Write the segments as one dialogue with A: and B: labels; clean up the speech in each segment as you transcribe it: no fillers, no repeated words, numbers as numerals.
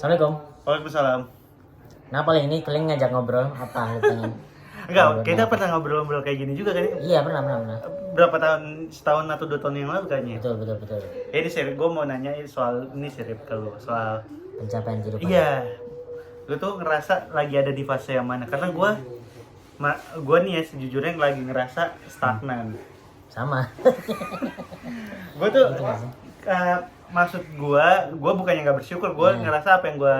A: Assalamualaikum.
B: Waalaikumsalam.
A: Nah paling ini kalian ngajak ngobrol apa lu pengen?
B: Enggak, kita pernah ngobrol-ngobrol kayak gini juga kan?
A: Iya pernah.
B: Berapa tahun, setahun atau 2 tahun yang lalu kayaknya.
A: Betul.
B: Ini Sirip, gue mau nanya soal ini Sirip ke lu, soal
A: Pencapaian kehidupan.
B: iya. Lu tuh ngerasa lagi ada di fase yang mana? Karena gue nih ya sejujurnya lagi ngerasa stagnan.
A: Sama.
B: Gue tuh
A: Gitu nggak sih?
B: maksud gue bukannya nggak bersyukur, gue ngerasa apa yang gue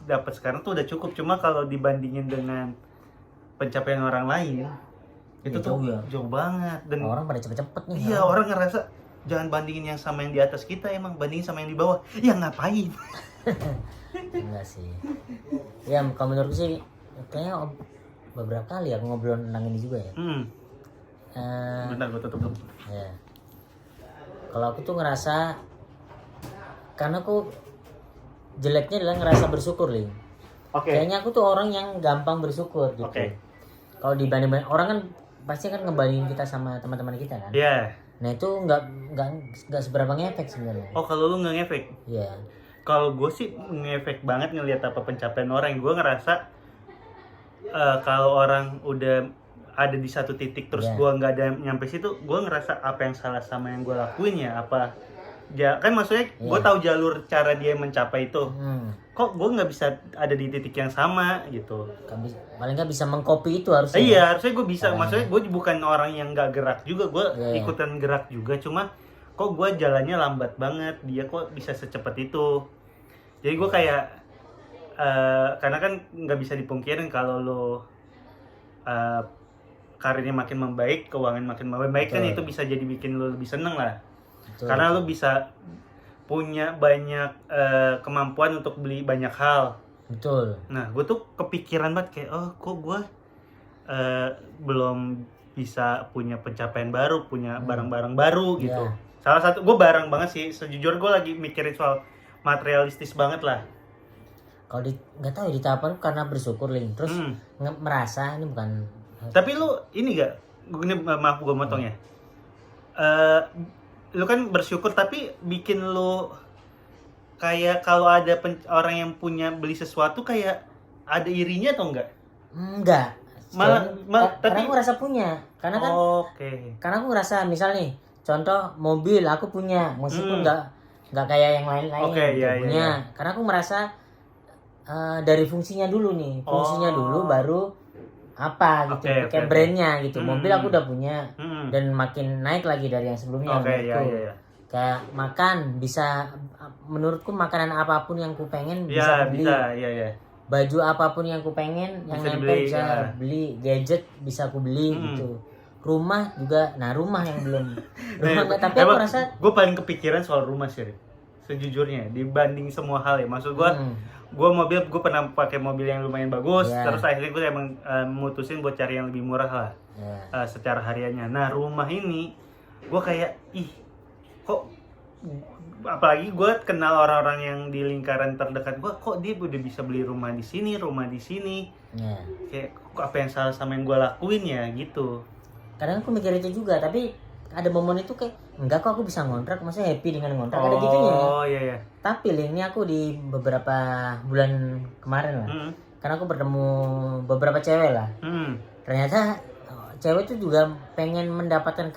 B: dapat sekarang tuh udah cukup. Cuma kalau dibandingin dengan pencapaian orang lain itu
A: Ya,
B: tuh
A: jauh ya.
B: jauh banget. Dan
A: Orang pada cepet-cepet nih.
B: iya, orang ngerasa jangan bandingin yang sama yang di atas kita, emang bandingin sama yang di bawah. Ya ngapain?
A: Enggak sih. Ya kalau menurutku sih kayaknya beberapa kali aku ngobrol tentang ini juga ya.
B: Bentar gue tutup dulu.
A: Ya. Kalau aku tuh ngerasa, karena aku jeleknya adalah ngerasa bersyukur, Ling.
B: Oke.
A: Kayaknya aku tuh orang yang gampang bersyukur gitu.
B: Oke.
A: Kalau dibanding orang kan pasti kan ngebandingin kita sama teman-teman kita kan.
B: Iya.
A: Nah itu nggak seberapa ngefek sebenarnya.
B: Oh, kalau lu nggak ngefek?
A: Iya.
B: Kalau gue sih ngefek banget ngelihat apa pencapaian orang. Gue ngerasa kalau orang udah ada di satu titik terus gue nggak ada nyampe situ, gue ngerasa apa yang salah sama yang gue lakuin ya? Apa kan maksudnya gue tahu jalur cara dia mencapai itu. Kok gue nggak bisa ada di titik yang sama gitu?
A: Paling nggak bisa mengcopy itu harusnya.
B: Iya, harusnya gue bisa. Maksudnya gue bukan orang yang nggak gerak juga, gue ikutan gerak juga. Cuma kok gue jalannya lambat banget, dia kok bisa secepat itu. Jadi gue kayak karena kan nggak bisa dipungkirin kalau lo karirnya makin membaik, keuangan makin membaik. Kan itu bisa jadi bikin lo lebih seneng lah. Karena lo bisa punya banyak kemampuan untuk beli banyak hal.
A: Betul.
B: Nah, gue tuh kepikiran banget kayak, oh kok gue belum bisa punya pencapaian baru, punya barang-barang baru gitu. Salah satu, gue barang banget sih, sejujurnya gue lagi mikirin soal materialistis banget lah.
A: Kalau nggak tahu di tahapan karena bersyukur, Ling. Terus merasa ini bukan.
B: Tapi lu ini gak, ini maaf gue motong ya. Lu kan bersyukur tapi bikin lu kayak kalau ada orang yang punya beli sesuatu kayak ada irinya atau enggak?
A: Enggak. Tapi aku ngerasa punya. Karena kan karena aku ngerasa misal nih, contoh mobil aku punya, meskipun enggak kayak yang lain-lain punya. Iya. Karena aku merasa dari fungsinya dulu nih. Fungsinya dulu baru apa gitu. Kayak brandnya gitu. Mobil aku udah punya dan makin naik lagi dari yang sebelumnya. Kayak makan bisa, menurutku makanan apapun yang ku pengen bisa beli. Baju apapun yang ku pengen yang nempel bisa beli, gadget bisa ku beli gitu. Rumah juga, nah rumah yang belum. Tapi aku rasa
B: gue paling kepikiran soal rumah sih, sejujurnya dibanding semua hal ya. Maksud gue mobil, gue pernah pakai mobil yang lumayan bagus, terus akhirnya gue emang mutusin buat cari yang lebih murah lah secara hariannya. Nah rumah ini gue kayak kok, apalagi gue kenal orang-orang yang di lingkaran terdekat gue, kok dia udah bisa beli rumah di sini kayak apa yang salah sama yang gue lakuin ya gitu.
A: Kadang aku mikir itu juga, tapi ada momen itu kayak enggak kok aku bisa ngontrak, maksudnya happy dengan ngontrak, ada gitunya.
B: Iya.
A: Tapi ini aku di beberapa bulan kemarin lah, karena aku bertemu beberapa cewek lah. Ternyata cewek itu juga pengen mendapatkan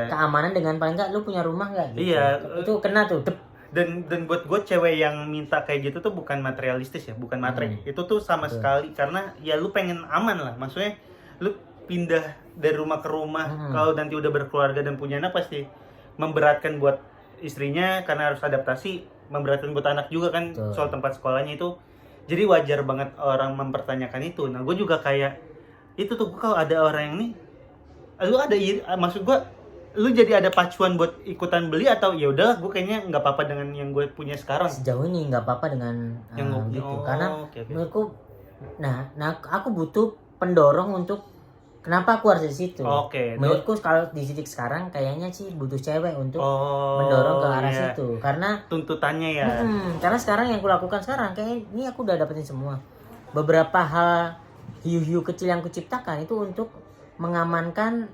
A: keamanan dengan paling enggak lu punya rumah enggak gitu.
B: Iya.
A: Itu kena tuh.
B: Dan buat gue cewek yang minta kayak gitu tuh bukan materialistis ya, bukan materi. Itu tuh sama sekali karena ya lu pengen aman lah. Maksudnya lu pindah dari rumah ke rumah, kalau nanti udah berkeluarga dan punya anak pasti memberatkan buat istrinya karena harus adaptasi, memberatkan buat anak juga kan. Soal tempat sekolahnya itu. Jadi wajar banget orang mempertanyakan itu. Nah, gue juga kayak itu tuh, kalau ada orang yang nih, lu ada maksud gue, lu jadi ada pacuan buat ikutan beli atau ya udah gue kayaknya nggak apa-apa dengan yang gue punya sekarang.
A: Sejauh ini nggak apa-apa dengan gitu, karena menurutku, nah aku butuh pendorong untuk kenapa aku harus di situ. Menurutku kalau di titik sekarang kayaknya sih butuh cewek untuk mendorong ke arah situ, karena
B: tuntutannya ya.
A: Karena sekarang yang aku lakukan sekarang kayak ini aku udah dapetin semua. Beberapa hal hiu-hiu kecil yang kuciptakan itu untuk mengamankan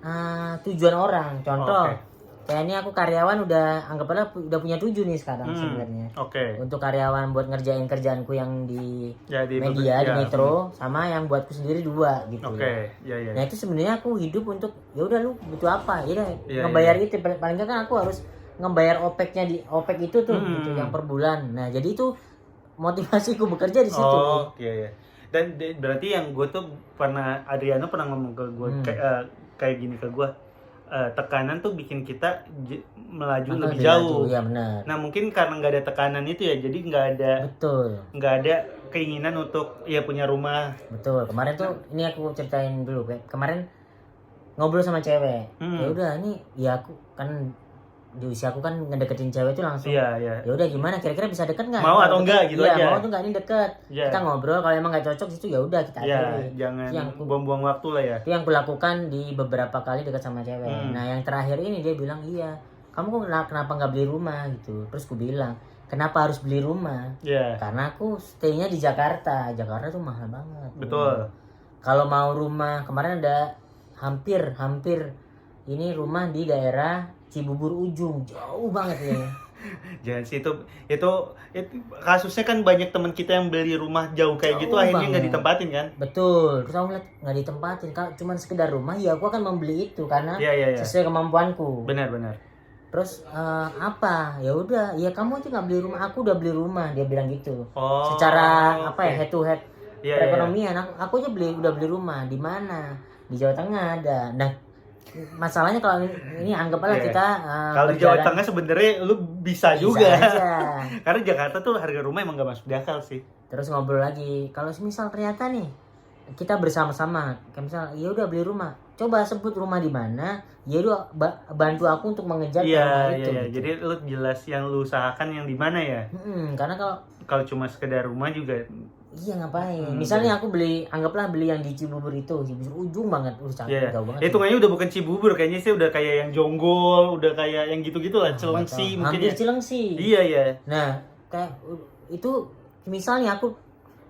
A: tujuan orang. Contoh kayak ini aku karyawan anggaplah udah punya 7 nih sekarang sebenarnya.
B: Oke.
A: Untuk karyawan buat ngerjain kerjaanku yang di media, di
B: ya.
A: Metro, sama yang buatku sendiri 2 gitu.
B: Oke, ya.
A: Nah itu sebenarnya aku hidup untuk ya udah lu butuh apa, ngebayar itu paling nggak kan aku harus ngebayar OPEC itu tuh gitu yang per bulan. Nah jadi itu motivasiku bekerja di situ.
B: Oh iya. Dan berarti yang gue tuh Adriano pernah ngomong ke gue kayak gini ke gue. Tekanan tuh bikin kita melaju lebih jauh.
A: Iya benar.
B: Nah mungkin karena nggak ada tekanan itu ya, jadi nggak ada keinginan untuk ya punya rumah.
A: Betul. Kemarin tuh ini aku ceritain dulu, kemarin ngobrol sama cewek. Ya udah ini ya aku kan di usia aku kan ngedeketin cewek tuh langsung.
B: Iya.
A: Ya udah gimana kira-kira bisa deket nggak?
B: Mau atau enggak gitu aja.
A: Iya mau tuh nggak ini deket. Kita ngobrol kalau emang nggak cocok situ ya udah kita akhiri.
B: Jangan buang-buang waktu lah ya.
A: Itu yang kulakukan di beberapa kali dekat sama cewek. Nah yang terakhir ini dia bilang iya. Kamu kok kenapa nggak beli rumah gitu? Terus aku bilang kenapa harus beli rumah? Karena aku stay-nya di Jakarta. Jakarta tuh mahal banget.
B: Betul.
A: Kalau mau rumah kemarin ada hampir ini rumah di daerah Cibubur ujung, jauh banget ya.
B: Jangan sih itu kasusnya kan banyak teman kita yang beli rumah jauh kayak gitu akhirnya nggak ditempatin kan?
A: Betul. Terus aku ngeliat nggak ditempatin. Kalau cuma sekedar rumah ya aku akan membeli itu karena sesuai kemampuanku.
B: Benar.
A: Terus apa? Ya udah, ya kamu aja nggak beli rumah, aku udah beli rumah, dia bilang gitu. Secara head to head perekonomian, aku aja udah beli rumah di mana? Di Jawa Tengah ada. Nah, masalahnya kalau ini anggaplah kita
B: kalau di Jawa Tengah sebenarnya lu bisa juga
A: aja.
B: Karena Jakarta tuh harga rumah emang gak masuk di akal sih.
A: Terus ngobrol lagi, kalau misal ternyata nih kita bersama-sama kayak misal ya udah beli rumah, coba sebut rumah di mana, ya udah bantu aku untuk mengejar rumah itu.
B: Gitu. Jadi lu jelas yang lu usahakan yang di mana ya.
A: Karena
B: kalau cuma sekedar rumah juga
A: iya ngapain? Misalnya aku anggaplah beli yang di Cibubur itu, Cibubur ujung banget, jauh banget.
B: Hitungannya udah bukan Cibubur, kayaknya sih udah kayak yang Jonggol, udah kayak yang gitu-gitu lah, Cilengsi mungkin.
A: Hampir Cilengsi.
B: Iya.
A: Nah, kayak itu misalnya aku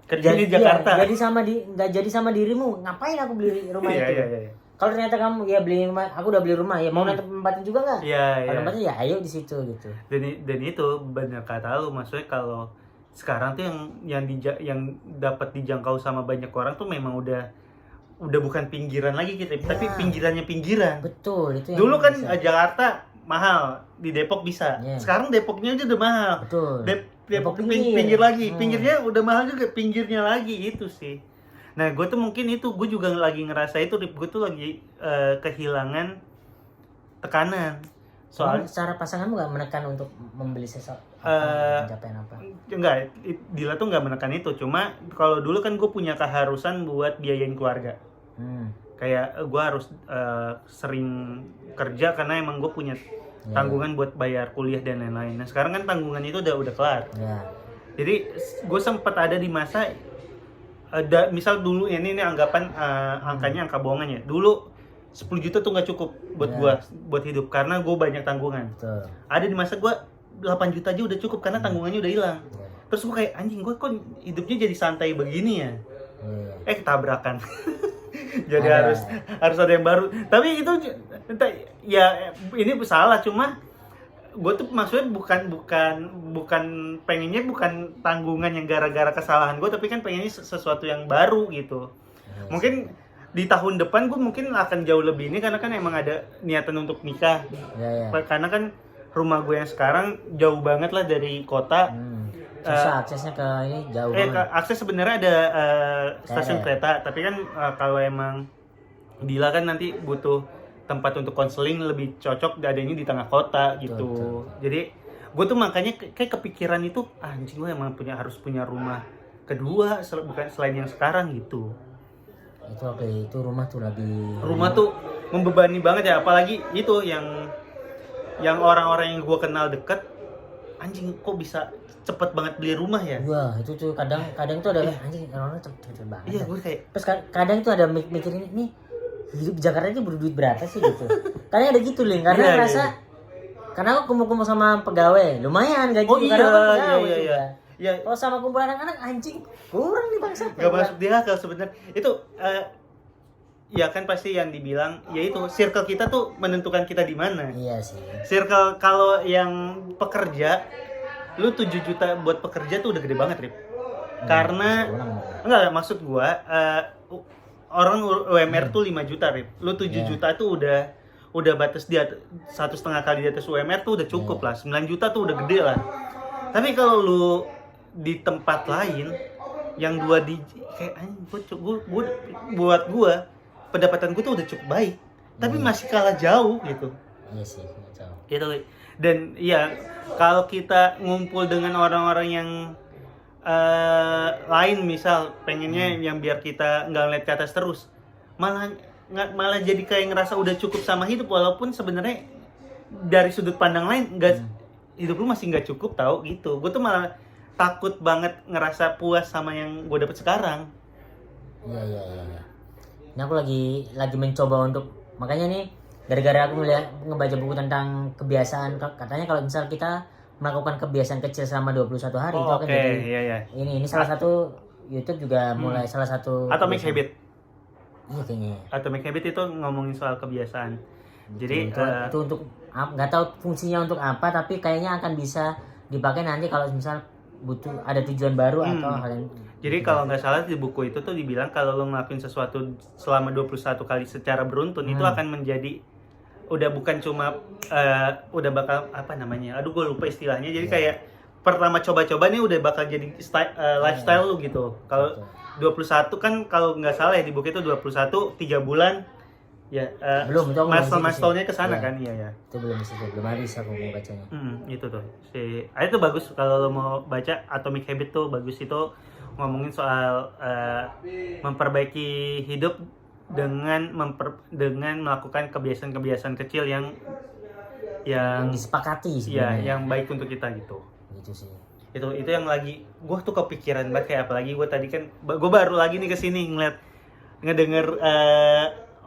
B: kerja di Jakarta.
A: Nggak jadi sama dirimu, ngapain aku beli rumah itu?
B: Iya.
A: Kalau ternyata kamu ya beli rumah, aku udah beli rumah, ya mau nempatin juga nggak?
B: Iya.
A: Kalau nempatin ya ayo di situ gitu.
B: Dan itu benar kata lu, maksudnya kalau sekarang tuh yang dapat dijangkau sama banyak orang tuh memang udah bukan pinggiran lagi kita, tapi pinggirannya pinggiran.
A: Betul, itu.
B: Dulu kan Jakarta mahal, di Depok bisa. Sekarang Depoknya aja udah mahal.
A: Betul.
B: Depok pinggir lagi, pinggirnya udah mahal juga, pinggirnya lagi itu sih. Nah, gue tuh mungkin gue juga lagi ngerasa itu, gue tuh lagi kehilangan tekanan.
A: Soalnya secara pasanganmu nggak menekan untuk membeli sesuatu pencapaian apa?
B: Enggak, Dila tuh nggak menekan itu. Cuma kalau dulu kan gue punya keharusan buat biayain keluarga. Kayak gue harus sering kerja karena emang gue punya tanggungan buat bayar kuliah dan lain-lain. Nah sekarang kan tanggungan itu udah kelar. Jadi gue sempat ada di masa misal dulu ini anggapan angkanya angka bohongan ya. Dulu 10 juta tuh nggak cukup buat gua buat hidup karena gue banyak tanggungan.
A: Betul.
B: Ada di masa gua 8 juta aja udah cukup karena tanggungannya udah hilang. Terus gue kayak anjing, gue kok hidupnya jadi santai begini ya. Ketabrakan. Jadi harus ada yang baru. Tapi itu ya ini salah, cuma gue tuh maksudnya bukan pengennya bukan tanggungan yang gara-gara kesalahan gue, tapi kan pengennya sesuatu yang baru gitu. Mungkin di tahun depan gue mungkin akan jauh lebih ini karena kan emang ada niatan untuk nikah. Karena kan rumah gue yang sekarang jauh banget lah dari kota.
A: Susah aksesnya ke ini jauh.
B: Akses sebenarnya ada stasiun kereta, tapi kan kalau emang Dila kan nanti butuh tempat untuk konseling, lebih cocok adanya di tengah kota gitu. Betul. Jadi gue tuh makanya kayak kepikiran itu anjing, gue emang harus punya rumah kedua bukan selain yang sekarang gitu.
A: Itu rumah tuh
B: tuh membebani banget ya, apalagi itu yang orang-orang yang gue kenal deket, anjing kok bisa cepet banget beli rumah ya.
A: Wah itu tuh kadang tuh ada anjing orang cepet banget.
B: Iya gue kayak
A: terus kadang tuh ada mikir ini hidup Jakarta itu berduit berapa sih gitu. Kadang ada gitu Ling, karena ngerasa karena aku kumpul-kumpul sama pegawai lumayan gaji karena aku pegawai juga. Ya, kalau sama kumpulan anak-anak anjing kurang nih bangsa.
B: Gak masuk di akal sebenarnya. Itu ya kan pasti yang dibilang yaitu circle kita tuh menentukan kita di mana.
A: Iya sih.
B: Circle kalau yang pekerja, lu 7 juta buat pekerja tuh udah gede banget, Rip. Karena enggak maksud gua orang UMR tuh 5 juta, Rip. Lu 7 juta tuh udah batas dia 1,5 kali di atas UMR tuh udah cukup lah. 9 juta tuh udah gede lah. Tapi kalau lu di tempat lain yang 2 digit kayak gua buat gua pendapatan gue tuh udah cukup baik, tapi masih kalah jauh gitu.
A: Iya sih, jauh.
B: Gitu. Dan iya, kalau kita ngumpul dengan orang-orang yang lain, misal pengennya yang biar kita nggak ngeliat ke atas terus, malah jadi kayak ngerasa udah cukup sama hidup, walaupun sebenarnya dari sudut pandang lain hidup lu masih nggak cukup tau gitu. Gue tuh malah takut banget ngerasa puas sama yang gue dapet sekarang.
A: Iya. Ini aku lagi mencoba untuk, makanya nih gara-gara aku ngebaca buku tentang kebiasaan, katanya kalau misal kita melakukan kebiasaan kecil selama 21 hari itu akan jadi ini salah satu YouTube juga mulai salah satu
B: Atomic Habit.
A: Iya kayaknya.
B: Atomic Habit itu ngomongin soal kebiasaan. Jadi
A: itu untuk nggak tahu fungsinya untuk apa, tapi kayaknya akan bisa dipakai nanti kalau misal butuh ada tujuan baru atau hal yang.
B: Jadi kalau nggak salah di buku itu tuh dibilang kalau lo ngelakuin sesuatu selama 21 kali secara beruntun itu akan menjadi udah bukan cuma udah bakal apa namanya, aduh gue lupa istilahnya, jadi kayak pertama coba-coba nih udah bakal jadi lifestyle lu gitu. Kalau 21 kan kalau nggak salah ya di buku itu 21 3 bulan ya
A: belum
B: milestone-nya ke sana kan. Iya
A: itu belum habis aku mau bacanya.
B: Itu tuh itu bagus kalau lo mau baca Atomic Habit tuh bagus. Itu ngomongin soal memperbaiki hidup dengan melakukan kebiasaan-kebiasaan kecil yang
A: disepakati sebenarnya.
B: Yang baik untuk kita gitu.
A: Gitu sih.
B: Itu yang lagi gue tuh kepikiran banget, kayak apalagi gue tadi kan gue baru lagi nih kesini ngedenger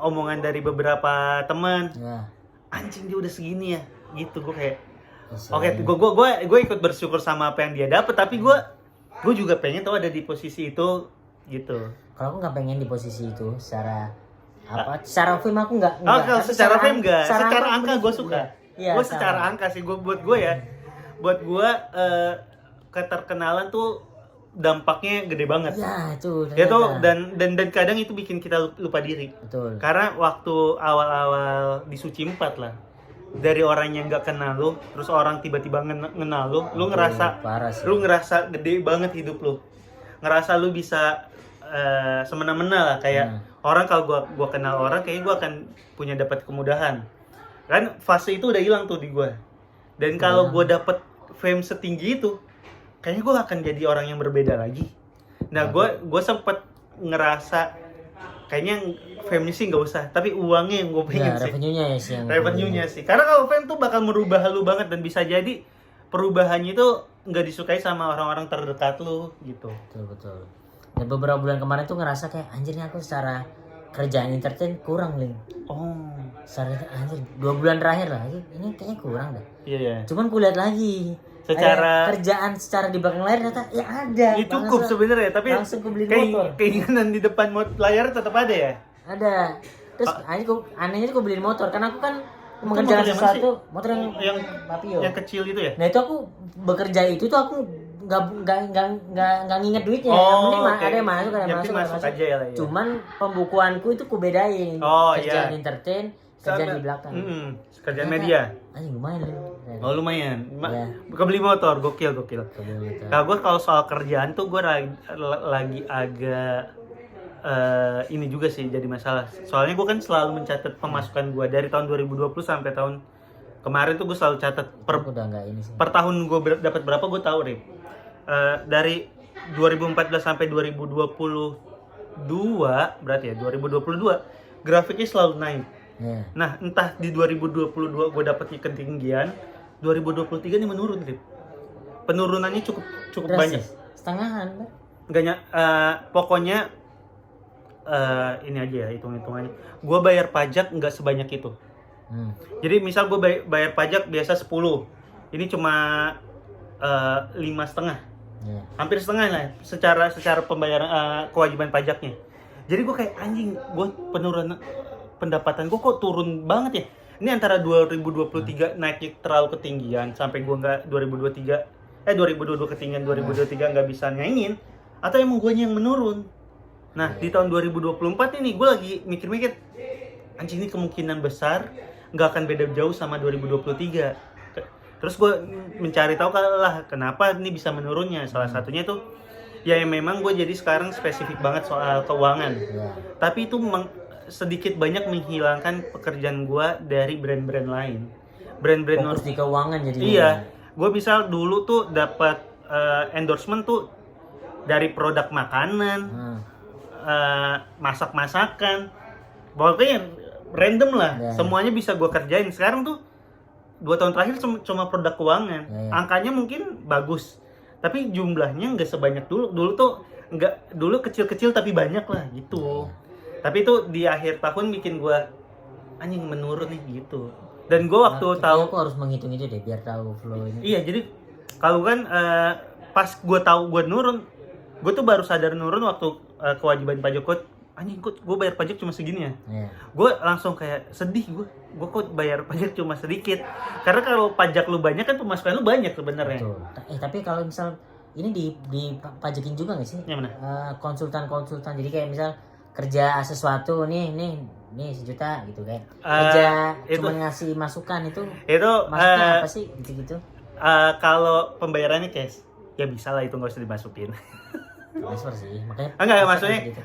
B: omongan dari beberapa teman. Anjing dia udah segini ya gitu. Gue kayak gue ikut bersyukur sama apa yang dia dapet, tapi gue juga pengen tuh ada di posisi itu gitu.
A: Kalau aku nggak pengen di posisi itu secara secara film aku nggak.
B: Secara film nggak. Secara angka gue suka.
A: Ya,
B: gue secara angka sih buat gue keterkenalan tuh dampaknya gede banget.
A: Ya itu.
B: Dan kadang itu bikin kita lupa diri.
A: Betul.
B: Karena waktu awal-awal di Suci 4 lah, dari orang yang nggak kenal lu, terus orang tiba-tiba ngenal lu ngerasa gede banget hidup lu, ngerasa lu bisa semena-mena lah, kayak orang kalau gua kenal orang kayaknya gua akan punya dapat kemudahan kan, fase itu udah hilang tuh di gua. Dan kalau gua dapet fame setinggi itu kayaknya gua akan jadi orang yang berbeda lagi. Nah gua sempet ngerasa kayaknya fame sih nggak usah, tapi uangnya yang gue pengen sih. Revenue-nya sih. Karena kalau fame tuh bakal merubah lu banget, dan bisa jadi perubahannya itu nggak disukai sama orang-orang terdekat lu gitu.
A: Betul. Dan beberapa bulan kemarin tuh ngerasa kayak anjir nih aku secara kerjaan entertain kurang, Ling. Secara anjir 2 bulan terakhir lah ini kayaknya kurang dah.
B: Iya.
A: Cuman kulihat lagi. Secara kerjaan secara di belakang layar ternyata ya ada.
B: Itu cukup sebenarnya, tapi
A: langsung beli motor.
B: Keinginan di depan layar tetap ada ya?
A: Ada. Terus anehnya aku beliin motor karena aku kan mengerjakan sesuatu, motor yang Papio.
B: Yang kecil itu ya?
A: Nah, itu aku bekerja itu tuh aku nggak nginget duitnya. Ada yang masuk, ada yang masuk
B: aja ya.
A: Cuman pembukuanku itu ku bedain. Kerjaan entertain, kerjaan di belakang.
B: Kerjaan media. Lumayan. Kebeli motor, gokil. Kalau soal kerjaan tuh gue lagi agak ini juga sih jadi masalah. Soalnya gue kan selalu mencatat pemasukan gue dari tahun 2020 sampai tahun kemarin tuh gue selalu catat per tahun gue dapat berapa gue tahu, Rip. Dari 2014 sampai 2022 berarti ya 2022 grafiknya selalu naik. Nah, entah di 2022 gue dapetnya ketinggian, 2023 ini menurun, Rip. Penurunannya cukup banyak.
A: Setengahan,
B: enggaknya pokoknya ini aja ya hitung-hitungannya. Gue bayar pajak nggak sebanyak itu. Jadi misal gue bayar pajak biasa 10, ini cuma 5,5. Hampir setengah lah secara pembayaran kewajiban pajaknya. Jadi gue kayak anjing, gue penurunan pendapatan gue kok turun banget ya. Ini antara 2023 naiknya terlalu ketinggian sampai gue nggak 2022 ketinggian 2023 nggak bisa nyaingin, atau emang gue yang menurun. Nah di tahun 2024 ini gue lagi mikir-mikir, anjing ini kemungkinan besar nggak akan beda jauh sama 2023. Terus gue mencari tahu lah kenapa ini bisa menurunnya. Salah satunya tuh ya memang gue jadi sekarang spesifik banget soal keuangan. Tapi itu sedikit banyak menghilangkan pekerjaan gue dari brand-brand lain. Brand-brand
A: fokus di keuangan jadi.
B: Iya, gue bisa dulu tuh dapat endorsement tuh dari produk makanan, masak-masakan, pokoknya random lah. Semuanya bisa gue kerjain. Sekarang tuh 2 tahun terakhir cuma produk keuangan. Angkanya mungkin bagus, tapi jumlahnya nggak sebanyak dulu. Dulu kecil-kecil tapi banyak lah gitu. Tapi itu di akhir tahun bikin gue anjing menurun nih gitu. Dan gue waktu tahu
A: aku harus menghitung itu deh biar tahu flow-nya.
B: Iya, jadi kalau kan pas gue tahu gue nurun, gue tuh baru sadar nurun waktu kewajiban pajak gue. Anjing, gue bayar pajak cuma segini ya. Gue langsung kayak sedih, gue kok bayar pajak cuma sedikit. Karena kalau pajak lu banyak kan pemasukan lu banyak sebenarnya.
A: Tapi kalau misal ini dipajakin juga nggak sih?
B: Yang mana?
A: Konsultan. Jadi kayak misal kerja sesuatu nih 1 juta gitu kan. Kerja cuma ngasih masukan itu maksudnya apa sih gitu-gitu?
B: Kalau pembayarannya cash, ya bisa lah, itu nggak usah dimasukin.
A: Transfer sih, makanya
B: enggak maksudnya gitu.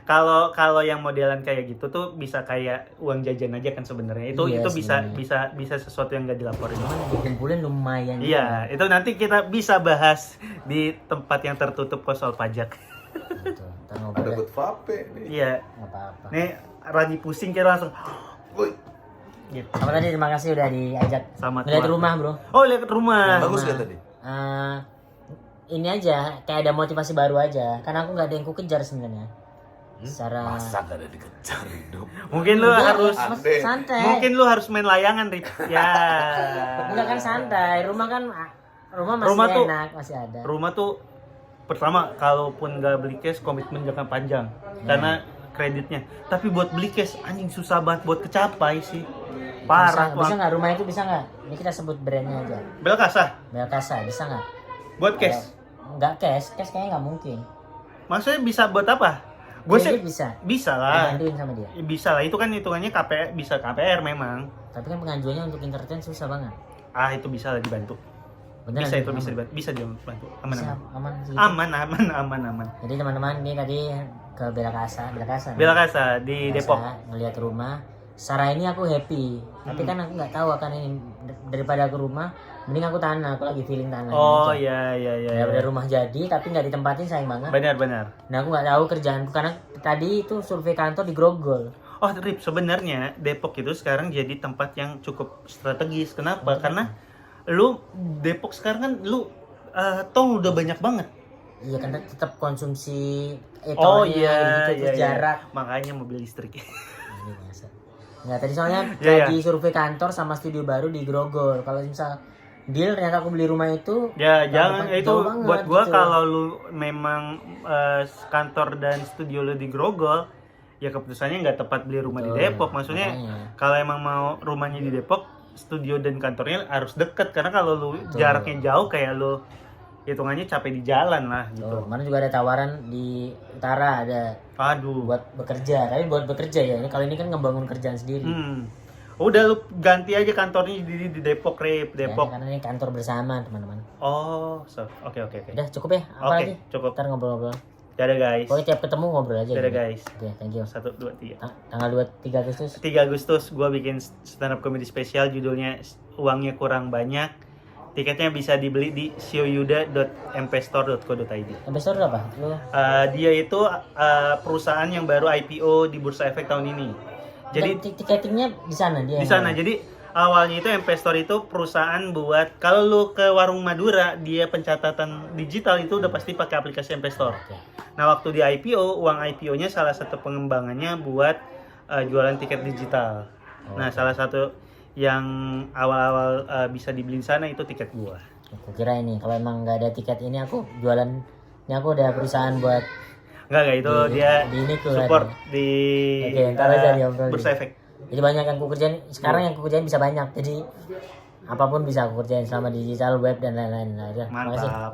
B: Kalau yang modelan kayak gitu tuh bisa kayak uang jajan aja kan sebenarnya. Itu bisa sesuatu yang nggak dilaporin.
A: Dikumpulin lumayan.
B: Iya, itu nanti kita bisa bahas di tempat yang tertutup kok soal pajak.
C: Gitu. Ada good vape nih.
B: Iya.
A: Apa-apa.
B: Nih lagi pusing kira langsung.
C: Woi.
B: Gitu.
A: Sama tadi terima kasih udah diajak.
B: Lihat
A: rumah, Bro.
B: Oh, lihat rumah.
C: Bagus kan tadi?
A: Ini aja kayak ada motivasi baru aja. Karena aku nggak ada yang ku kejar sebenarnya. Secara
C: masa gak ada dikejar hidup?
B: Mungkin lu harus
A: santai.
B: Mungkin lu harus main layangan, Rip. Ya.
A: Enggak kan santai. Rumah masih enak, masih ada.
B: Rumah tuh pertama kalaupun nggak beli cash komitmen jangka panjang karena kreditnya. Tapi buat beli cash anjing susah banget buat kecapai sih. Parah.
A: Bisa nggak rumah itu bisa nggak? Ini kita sebut brandnya aja.
B: Belkasa
A: bisa nggak?
B: Buat cash?
A: Nggak cash kayaknya nggak mungkin.
B: Maksudnya bisa buat apa? Gue sih bisa lah.
A: Dibantuin sama dia.
B: Bisa lah, itu kan hitungannya KPR, bisa KPR memang.
A: Tapi kan pengajuannya untuk entertain susah banget.
B: Itu bisa lah dibantu. Beneran, bisa dibantu. Aman.
A: Jadi teman-teman ini tadi ke Belakasa
B: di Depok.
A: Ngelihat rumah. Secara ini aku happy, tapi kan aku nggak tahu akan ini daripada aku rumah, mending aku tanah. Aku lagi feeling tanah.
B: Oh iya.
A: Daripada rumah jadi tapi nggak ditempatin sayang banget.
B: Benar.
A: Nah aku nggak tahu kerjaanku karena tadi itu survei kantor di Grogol.
B: Oh Rip, sebenarnya Depok itu sekarang jadi tempat yang cukup strategis. Kenapa? Karena lu Depok sekarang kan lu tol udah banyak banget.
A: Iya kan tetap konsumsi
B: iya.
A: jarak.
B: Makanya mobil listrik.
A: Nggak, tadi soalnya di survei kantor sama studio baru di Grogol. Kalau misal deal ternyata aku beli rumah itu
B: jangan itu buat gua gitu. Kalau lu memang kantor dan studio lu di Grogol, ya keputusannya nggak tepat beli rumah di Depok. Maksudnya kalau emang mau rumahnya di Depok, studio dan kantornya harus deket. Karena kalau lu jaraknya jauh kayak lu hitungannya capek di jalan lah gitu.
A: Mana juga ada tawaran di utara ada. Buat bekerja, tapi buat bekerja ya. Ini kalau ini kan ngebangun kerjaan sendiri.
B: Udah lu ganti aja kantornya di Depok, Rip. Depok.
A: Ya, karena ini kantor bersama, teman-teman.
B: Oke.
A: Udah cukup ya? Apa lagi?
B: Cukup.
A: Ntar ngobrol-ngobrol.
B: Dadah guys.
A: Pokoknya tiap ketemu ngobrol aja.
B: Dadah guys.
A: Oke, thank you.
B: 1, 2, 3.
A: Tanggal 3 Agustus.
B: 3 Agustus gue bikin stand up comedy spesial, judulnya Uangnya Kurang Banyak. Tiketnya bisa dibeli di sioyuda.mpstore.co.id.
A: mpstore apa?
B: Dia itu perusahaan yang baru IPO di Bursa Efek tahun ini. Jadi
A: tiketingnya di sana dia.
B: Di sana. Jadi awalnya itu Mpstore itu perusahaan buat kalau lu ke warung Madura, dia pencatatan digital itu udah pasti pakai aplikasi Mpstore. Nah, waktu di IPO, uang IPO-nya salah satu pengembangannya buat jualan tiket digital. Nah, salah satu yang awal-awal bisa dibeli di sana itu tiket gua.
A: Aku kira ini kalau emang nggak ada tiket ini aku jualan. Ini aku udah perusahaan buat
B: Enggak itu dia
A: di ini tuh
B: support
A: ada.
B: di
A: Oke, ntar aja diobrolin.
B: Bursa Efek.
A: Jadi banyak yang aku kerjain sekarang, yang aku kerjain bisa banyak. Jadi apapun bisa aku kerjain selama digital, web dan lain-lain. Nah, udah, makasih.
B: Mantap.